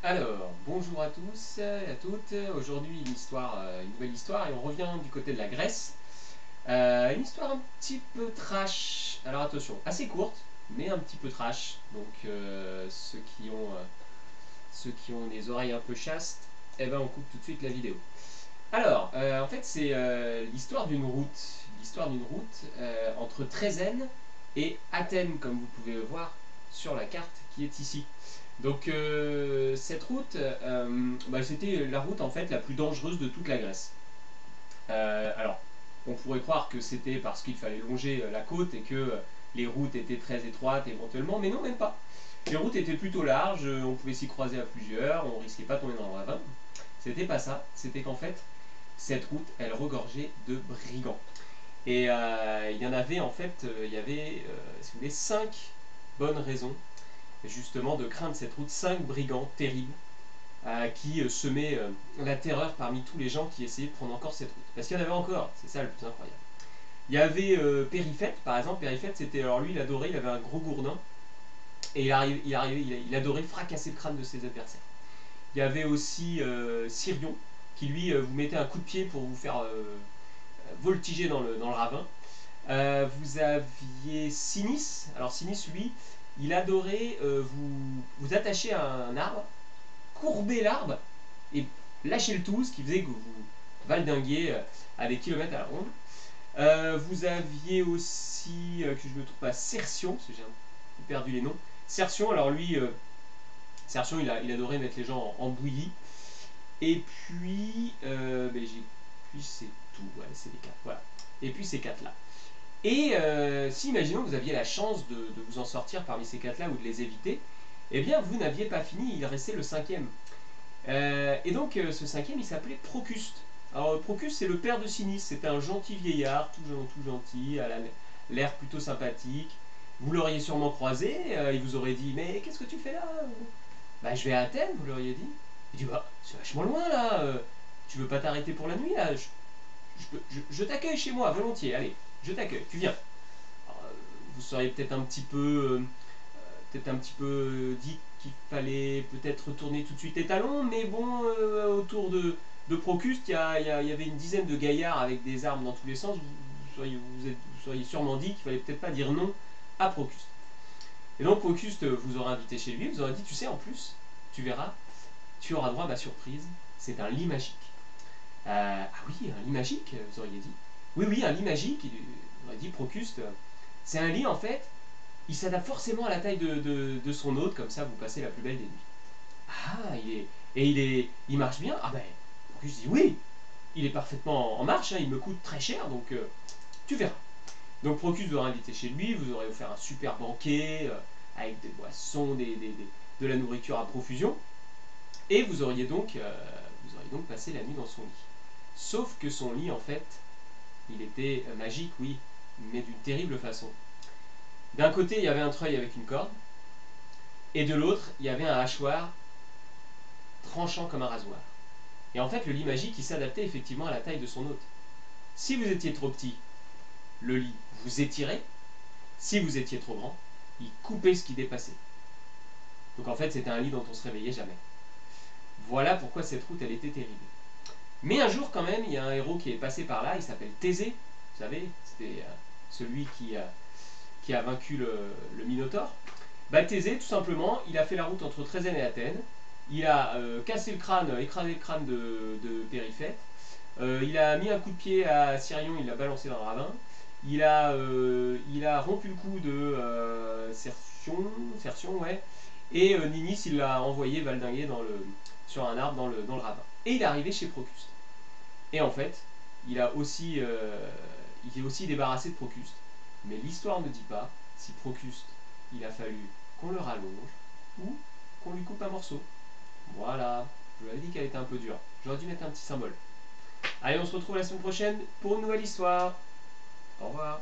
Alors, bonjour à tous et à toutes. Aujourd'hui, une nouvelle histoire, et on revient du côté de la Grèce. Une histoire un petit peu trash. Alors attention, assez courte, mais un petit peu trash. Donc ceux qui ont des oreilles un peu chastes, eh ben on coupe tout de suite la vidéo. Alors, en fait, c'est l'histoire d'une route entre Trézène et Athènes, comme vous pouvez le voir sur la carte qui est ici. Donc, cette route, c'était la route en fait la plus dangereuse de toute la Grèce. Alors, on pourrait croire que c'était parce qu'il fallait longer la côte et que les routes étaient très étroites éventuellement, mais non, même pas. Les routes étaient plutôt larges, on pouvait s'y croiser à plusieurs, on risquait pas de tomber dans le ravin. C'était pas ça, c'était qu'en fait, cette route, elle regorgeait de brigands. Et il y en avait en fait, il y avait, si vous voulez, 5 bonnes raisons justement de craindre cette route, 5 brigands terribles qui semaient la terreur parmi tous les gens qui essayaient de prendre encore cette route. Parce qu'il y en avait encore, c'est ça le plus incroyable. Il y avait Périfète, par exemple. Périfète, c'était, alors lui, il adorait, il avait un gros gourdin, et il adorait fracasser le crâne de ses adversaires. Il y avait aussi Sirion, qui lui vous mettait un coup de pied pour vous faire voltiger dans le ravin. Vous aviez Sinis. Alors Sinis, lui, il adorait vous attacher à un arbre, courber l'arbre et lâcher le tout, ce qui faisait que vous valdinguiez à des kilomètres à la ronde. Vous aviez aussi, que je ne me trouve pas, Cercion, parce que j'ai un peu perdu les noms. Cercion, alors lui, Cercion, il adorait mettre les gens en bouillie. Et puis, puis c'est tout, ouais, c'est les quatre, voilà. Et puis ces quatre-là. Et si, imaginons que vous aviez la chance de vous en sortir parmi ces quatre-là ou de les éviter, eh bien, vous n'aviez pas fini, il restait le cinquième. Et donc, ce cinquième, il s'appelait Procuste. Alors, Procuste, c'est le père de Sinis. C'était un gentil vieillard, tout gentil, à l'air plutôt sympathique. Vous l'auriez sûrement croisé, il vous aurait dit: Mais qu'est-ce que tu fais là? Bah, je vais à Athènes, vous l'auriez dit. Il dit: Bah, c'est vachement loin là, tu veux pas t'arrêter pour la nuit là? Je t'accueille chez moi, volontiers, allez, je t'accueille, tu viens. Alors, vous seriez peut-être un petit peu dit qu'il fallait peut-être retourner tout de suite les talons, mais bon, autour de Procuste, il y avait une dizaine de gaillards avec des armes dans tous les sens. Vous seriez sûrement dit qu'il fallait peut-être pas dire non à Procuste. Et donc Procuste vous aura invité chez lui, vous aura dit: Tu sais, en plus, tu verras, tu auras droit à ma surprise, c'est un lit magique. Ah oui, un lit magique, vous auriez dit. Oui, oui, un lit magique, il aurait dit Procuste. C'est un lit en fait, il s'adapte forcément à la taille de son hôte, comme ça vous passez la plus belle des nuits. Ah, il marche bien? Ah ben, Procuste dit: Oui, il est parfaitement en marche, hein, il me coûte très cher, donc tu verras. Donc Procuste vous aura invité chez lui, vous aurez offert un super banquet, avec des boissons, de la nourriture à profusion, et vous auriez donc passé la nuit dans son lit. Sauf que son lit, en fait, il était magique, oui, mais d'une terrible façon. D'un côté, il y avait un treuil avec une corde, et de l'autre, il y avait un hachoir tranchant comme un rasoir. Et en fait, le lit magique, il s'adaptait effectivement à la taille de son hôte. Si vous étiez trop petit, le lit vous étirait. Si vous étiez trop grand, il coupait ce qui dépassait. Donc en fait, c'était un lit dont on se réveillait jamais. Voilà pourquoi cette route, elle était terrible. Mais un jour, quand même, il y a un héros qui est passé par là, il s'appelle Thésée. Vous savez, c'était celui qui a vaincu le Minotaure. Bah, Thésée, tout simplement, il a fait la route entre Trézène et Athènes. Il a cassé le crâne, écrasé le crâne de Périfète. Il a mis un coup de pied à Sirion, il l'a balancé dans le ravin. Il a rompu le cou de Cercion, ouais. Et Ninis, il l'a envoyé valdinguer sur un arbre dans le ravin. Et il est arrivé chez Procuste. Et en fait, il est aussi débarrassé de Procuste. Mais l'histoire ne dit pas si Procuste, il a fallu qu'on le rallonge ou qu'on lui coupe un morceau. Voilà, je vous avais dit qu'elle était un peu dure. J'aurais dû mettre un petit symbole. Allez, on se retrouve la semaine prochaine pour une nouvelle histoire. Au revoir.